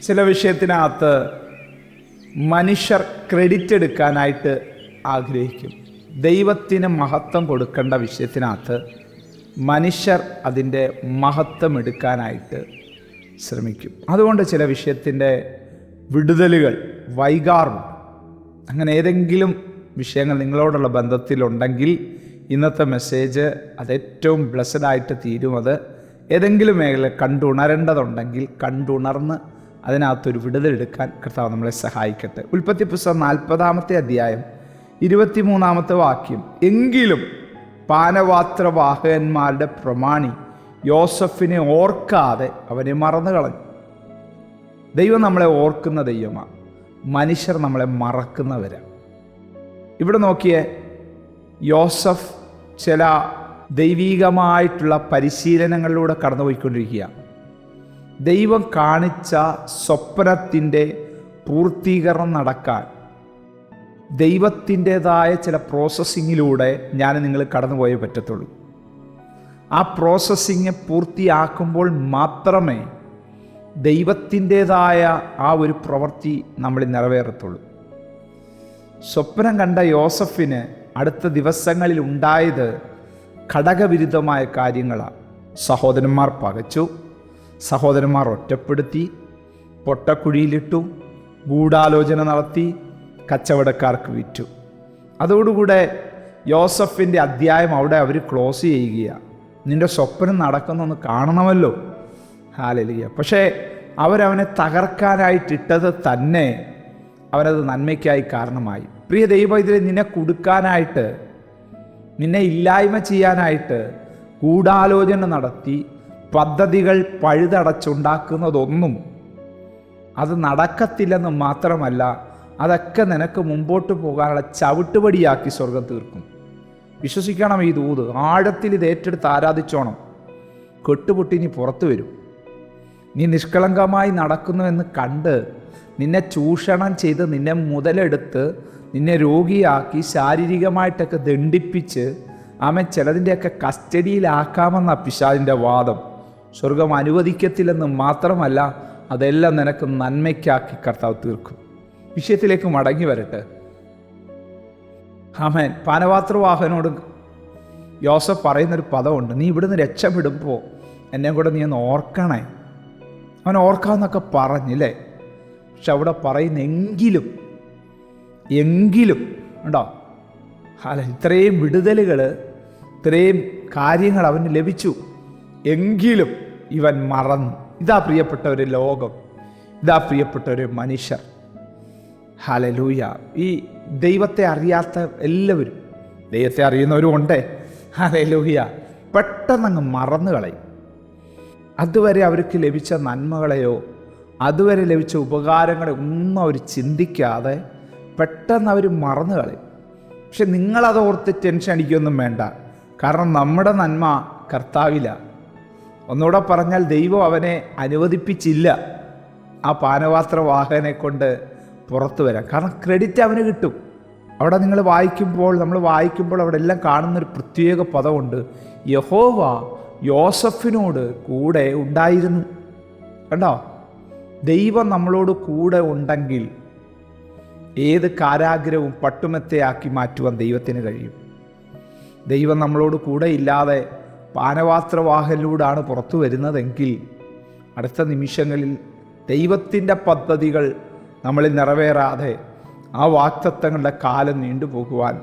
ചില വിഷയത്തിനകത്ത് മനുഷ്യർ ക്രെഡിറ്റ് എടുക്കാനായിട്ട് ആഗ്രഹിക്കും. ദൈവത്തിന് മഹത്വം കൊടുക്കേണ്ട വിഷയത്തിനകത്ത് മനുഷ്യർ അതിൻ്റെ മഹത്വം എടുക്കാനായിട്ട് ശ്രമിക്കും. അതുകൊണ്ട് ചില വിഷയത്തിൻ്റെ വിടുതലുകൾ വൈകാറുണ്ട്. അങ്ങനെ ഏതെങ്കിലും വിഷയങ്ങൾ നിങ്ങളോടുള്ള ബന്ധത്തിലുണ്ടെങ്കിൽ ഇന്നത്തെ മെസ്സേജ് അത് ഏറ്റവും ബ്ലെസ്സഡായിട്ട് തീരും. അത് ഏതെങ്കിലും മേഖല കണ്ടുണരേണ്ടതുണ്ടെങ്കിൽ കണ്ടുണർന്ന് അതിനകത്തൊരു വിടുതലെടുക്കാൻ കർത്താവ് നമ്മളെ സഹായിക്കട്ടെ. ഉൽപ്പത്തി പുസ്തകം 40-ാമത്തെ അധ്യായം 23-ാമത്തെ വാക്യം, എങ്കിലും പാനപാത്രവാഹകന്മാരുടെ പ്രമാണി യോസഫിനെ ഓർക്കാതെ അവനെ മറന്നു കളഞ്ഞു. ദൈവം നമ്മളെ ഓർക്കുന്ന ദൈവമാണ്, മനുഷ്യർ നമ്മളെ മറക്കുന്നവരാണ്. ഇവിടെ നോക്കിയേ, യോസഫ് ചില ദൈവീകമായിട്ടുള്ള പരിശീലനങ്ങളിലൂടെ കടന്നുപോയിക്കൊണ്ടിരിക്കുകയാണ്. ദൈവം കാണിച്ച സ്വപ്നത്തിൻ്റെ പൂർത്തീകരണം നടക്കാൻ ദൈവത്തിൻ്റെതായ ചില പ്രോസസ്സിങ്ങിലൂടെ നിങ്ങൾ കടന്നുപോയേ പറ്റത്തുള്ളൂ. ആ പ്രോസസ്സിങ് പൂർത്തിയാക്കുമ്പോൾ മാത്രമേ ദൈവത്തിൻ്റെതായ ആ ഒരു പ്രവൃത്തി നമ്മളിൽ നിറവേറത്തുള്ളൂ. സ്വപ്നം കണ്ട യോസഫിന് അടുത്ത ദിവസങ്ങളിൽ ഉണ്ടായത് ഘടകവിരുദ്ധമായ കാര്യങ്ങളാണ്. സഹോദരന്മാർ പകച്ചു, സഹോദരന്മാർ ഒറ്റപ്പെടുത്തി, പൊട്ടക്കുഴിയിലിട്ടു, ഗൂഢാലോചന നടത്തി, കച്ചവടക്കാർക്ക് വിറ്റു. അതോടുകൂടെ യോസഫിൻ്റെ അധ്യായം അവിടെ അവർ ക്ലോസ് ചെയ്യുകയാണ്. നിൻ്റെ സ്വപ്നം നടക്കുന്നൊന്ന് കാണണമല്ലോ. ഹല്ലേലൂയ. പക്ഷേ അവരവനെ തകർക്കാനായിട്ടിട്ടത് തന്നെ അവനത് നന്മയ്ക്കായി കാരണമായി. പ്രിയ ദൈവത്തിലെ നിന്നെ കുടുക്കാനായിട്ട്, നിന്നെ ഇല്ലായ്മ ചെയ്യാനായിട്ട് ഗൂഢാലോചന നടത്തി പദ്ധതികൾ പഴുതടച്ചുണ്ടാക്കുന്നതൊന്നും അത് നടക്കത്തില്ലെന്ന് മാത്രമല്ല, അതൊക്കെ നിനക്ക് മുമ്പോട്ട് പോകാനുള്ള ചവിട്ടുപടിയാക്കി സ്വർഗം തീർക്കും. വിശ്വസിക്കണം ഈ ദൂത്. ആഴത്തിൽ ഇത് ഏറ്റെടുത്ത് ആരാധിച്ചോണം. കെട്ടുപൊട്ടി നീ പുറത്തു വരും. നീ നിഷ്കളങ്കമായി നടക്കുന്നുവെന്ന് കണ്ട് നിന്നെ ചൂഷണം ചെയ്ത് നിന്നെ മുതലെടുത്ത് നിന്നെ രോഗിയാക്കി ശാരീരികമായിട്ടൊക്കെ ദണ്ഡിപ്പിച്ച് ചിലതിൻ്റെയൊക്കെ കസ്റ്റഡിയിലാക്കാമെന്ന പിശാചിൻ്റെ വാദം സ്വർഗം അനുവദിക്കത്തില്ലെന്ന് മാത്രമല്ല, അതെല്ലാം നിനക്ക് നന്മയ്ക്കാക്കി കർത്താവ് തീർക്കും. വിഷയത്തിലേക്ക് മടങ്ങി വരട്ടെ. ആമേൻ. പാനപാത്രവാഹകനോട് യോസഫ് പറയുന്നൊരു പദമുണ്ട്, നീ ഇവിടുന്ന് രക്ഷപ്പെടുമ്പോൾ എന്നെ കൂടെ നീ ഒന്ന് ഓർക്കണേ. അവൻ ഓർക്കാമെന്നൊക്കെ പറഞ്ഞില്ലേ. പക്ഷെ അവിടെ പറയുന്ന എങ്കിലും ഉണ്ടോ? ഇത്രയും വിടുതലുകൾ, ഇത്രയും കാര്യങ്ങൾ അവന് ലഭിച്ചു, എങ്കിലും ഇവൻ മറന്നു. ഇതാ പ്രിയപ്പെട്ടവരെ ലോകം, ഇതാ പ്രിയപ്പെട്ടവരെ മനുഷ്യർ. ഹല്ലേലൂയ. ഈ ദൈവത്തെ അറിയാത്ത എല്ലാവരും, ദൈവത്തെ അറിയുന്നവരും ഉണ്ടേ, ഹല്ലേലൂയ, പെട്ടെന്നങ്ങ് മറന്നു കളയും. അതുവരെ അവർക്ക് ലഭിച്ച നന്മകളെയോ അതുവരെ ലഭിച്ച ഉപകാരങ്ങളെ ഒന്നും അവർ ചിന്തിക്കാതെ പെട്ടെന്ന് അവർ മറന്നു കളയും. പക്ഷെ നിങ്ങളത് ഓർത്ത് ടെൻഷൻ അടിക്കുകയൊന്നും വേണ്ട. കാരണം നമ്മുടെ നന്മ കർത്താവില്ല. ഒന്നുകൂടെ പറഞ്ഞാൽ ദൈവം അവനെ അനുവദിപ്പിച്ചില്ല ആ പാനപാത്രവാഹകനെ കൊണ്ട് പുറത്തു വരാൻ. കാരണം ക്രെഡിറ്റ് അവന് കിട്ടും. അവിടെ നമ്മൾ വായിക്കുമ്പോൾ അവിടെ എല്ലാം കാണുന്നൊരു പ്രത്യേക പദമുണ്ട്, യഹോവ യോസഫിനോട് കൂടെ ഉണ്ടായിരുന്നു. കണ്ടോ? ദൈവം നമ്മളോട് കൂടെ ഉണ്ടെങ്കിൽ ഏത് കാരാഗ്രഹവും പട്ടുമെത്തയാക്കി മാറ്റുവാൻ ദൈവത്തിന് കഴിയും. ദൈവം നമ്മളോട് കൂടെ ഇല്ലാതെ പാനപാത്രവാഹനിലൂടെയാണ് പുറത്തു വരുന്നതെങ്കിൽ അടുത്ത നിമിഷങ്ങളിൽ ദൈവത്തിൻ്റെ പദ്ധതികൾ നമ്മളിൽ നിറവേറാതെ ആ വാഗ്ദത്തങ്ങളുടെ കാലം നീണ്ടുപോകുവാൻ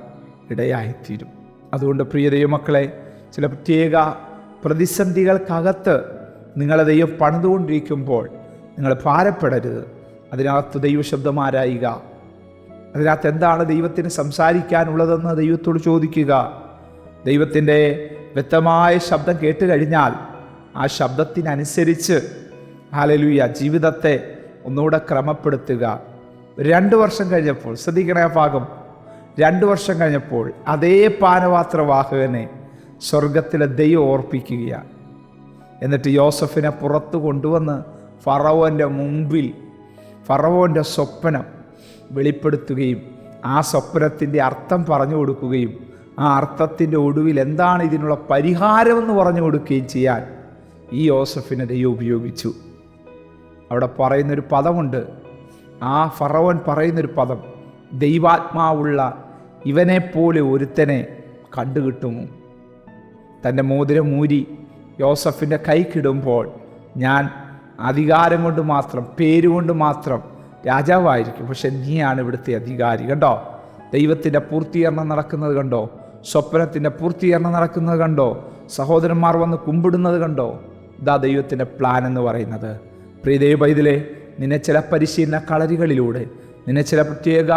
ഇടയായിത്തീരും. അതുകൊണ്ട് പ്രിയ ദൈവമക്കളെ, ചില പ്രത്യേക പ്രതിസന്ധികൾക്കകത്ത് നിങ്ങളെ ദൈവം പണിതുകൊണ്ടിരിക്കുമ്പോൾ നിങ്ങൾ ഭാരപ്പെടരുത്. അതിനകത്ത് ദൈവശബ്ദം ആരായുക. അതിനകത്ത് എന്താണ് ദൈവത്തിന് സംസാരിക്കാനുള്ളതെന്ന് ദൈവത്തോട് ചോദിക്കുക. ദൈവത്തിൻ്റെ വ്യക്തമായ ശബ്ദം കേട്ട് കഴിഞ്ഞാൽ ആ ശബ്ദത്തിനനുസരിച്ച് ഹല്ലേലൂയ ജീവിതത്തെ ഒന്നുകൂടെ ക്രമപ്പെടുത്തുക. 2 വർഷം കഴിഞ്ഞപ്പോൾ, ശ്രദ്ധിക്കണേ ആ ഭാഗം, 2 വർഷം കഴിഞ്ഞപ്പോൾ അതേ പാനപാത്രവാഹകനെ സ്വർഗത്തിലെ ദൈവം ഓർപ്പിക്കുകയാണ്. എന്നിട്ട് യോസഫിനെ പുറത്തു കൊണ്ടുവന്ന് ഫറവോൻ്റെ മുമ്പിൽ ഫറവോൻ്റെ സ്വപ്നം വെളിപ്പെടുത്തുകയും ആ സ്വപ്നത്തിൻ്റെ അർത്ഥം പറഞ്ഞു കൊടുക്കുകയും ആ അർത്ഥത്തിൻ്റെ ഒടുവിൽ എന്താണ് ഇതിനുള്ള പരിഹാരമെന്ന് പറഞ്ഞു കൊടുക്കുകയും ചെയ്യാൻ ഈ യോസഫിനെ ദൈവം ഉപയോഗിച്ചു. അവിടെ പറയുന്നൊരു പദമുണ്ട്. ആ ഫറവോൻ പറയുന്നൊരു പദം, ദൈവാത്മാവുള്ള ഇവനെപ്പോലെ ഒരുത്തനെ കണ്ടുകിട്ടുമോ? തൻ്റെ മോതിരം ഊരി യോസഫിൻ്റെ കൈക്കിടുമ്പോൾ ഞാൻ അധികാരം കൊണ്ട് മാത്രം, പേരുകൊണ്ട് മാത്രം രാജാവായിരിക്കും, പക്ഷെ നീയാണ് ഇവിടുത്തെ അധികാരി. കണ്ടോ ദൈവത്തിൻ്റെ പൂർത്തീകരണം നടക്കുന്നത് കണ്ടോ? സ്വപ്നത്തിൻ്റെ പൂർത്തീകരണം നടക്കുന്നത് കണ്ടോ? സഹോദരന്മാർ വന്ന് കുമ്പിടുന്നത് കണ്ടോ? ഇതാ ദൈവത്തിൻ്റെ പ്ലാൻ എന്ന് പറയുന്നത്. പ്രിയ ദൈവ പൈതലേ, നിന്നെ ചില പരിശീലന കളരികളിലൂടെ, നിന്നെ ചില പ്രത്യേക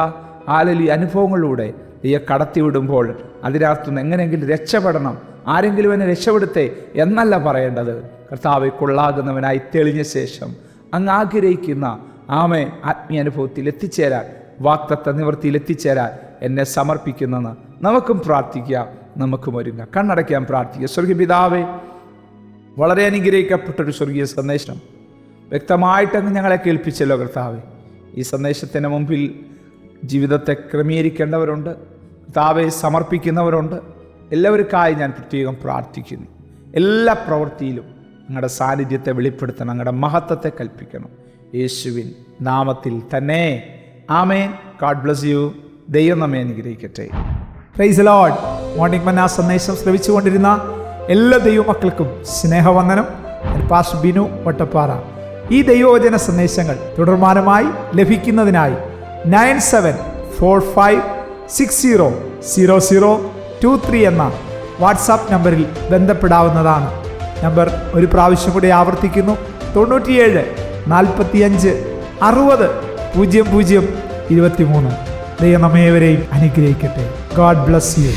അനുഭവങ്ങളിലൂടെ നീയെ കടത്തിവിടുമ്പോൾ അതിനകത്തുനിന്ന് എങ്ങനെയെങ്കിലും രക്ഷപ്പെടണം, ആരെങ്കിലും എന്നെ രക്ഷപ്പെടുത്തേ എന്നല്ല പറയേണ്ടത്. കർത്താവെ കൊള്ളാകുന്നവനായി തെളിഞ്ഞ ശേഷം അങ്ങ് ആഗ്രഹിക്കുന്ന ആത്മീയ അനുഭവത്തിൽ എത്തിച്ചേരാൻ, വാഗ്ദത്ത നിവൃത്തിയിൽ എത്തിച്ചേരാൻ എന്നെ സമർപ്പിക്കുന്നെന്ന് നമുക്കും പ്രാർത്ഥിക്കാം, നമുക്കും ഒരുങ്ങാം. കണ്ണടയ്ക്കാൻ പ്രാർത്ഥിക്കുക. സ്വർഗീയ പിതാവേ, വളരെ അനുഗ്രഹിക്കപ്പെട്ടൊരു സ്വർഗീയ സന്ദേശം വ്യക്തമായിട്ടങ്ങ് ഞങ്ങളെ കേൾപ്പിച്ചല്ലോ കർത്താവേ. ഈ സന്ദേശത്തിന് മുമ്പിൽ ജീവിതത്തെ ക്രമീകരിക്കേണ്ടവരുണ്ട്, കർത്താവെ സമർപ്പിക്കുന്നവരുണ്ട്. എല്ലാവർക്കായി ഞാൻ പ്രത്യേകം പ്രാർത്ഥിക്കുന്നു. എല്ലാ പ്രവൃത്തിയിലും ഞങ്ങളുടെ സാന്നിധ്യത്തെ വെളിപ്പെടുത്തണം, ഞങ്ങളുടെ മഹത്വത്തെ കൽപ്പിക്കണം. യേശുവിൻ നാമത്തിൽ തന്നെ ആമേൻ. God bless you. ദൈവം നമ്മെ അനുഗ്രഹിക്കട്ടെ. Praise the Lord. മോർണിംഗ് മന്ന സന്ദേശം ശ്രവിച്ചുകൊണ്ടിരുന്ന എല്ലാ ദൈവമക്കൾക്കും സ്നേഹവന്ദനം. പാസ്റ്റർ ബിനു വട്ടപ്പാറ. ഈ ദൈവവചന സന്ദേശങ്ങൾ തുടർമാനമായി ലഭിക്കുന്നതിനായി 9745600023 എന്ന വാട്സാപ്പ് നമ്പറിൽ ബന്ധപ്പെടാവുന്നതാണ്. നമ്പർ ഒരു പ്രാവശ്യം കൂടി ആവർത്തിക്കുന്നു: 97 45 60 00 23. ദൈവം നമ്മേവരെയും അനുഗ്രഹിക്കട്ടെ. God bless you.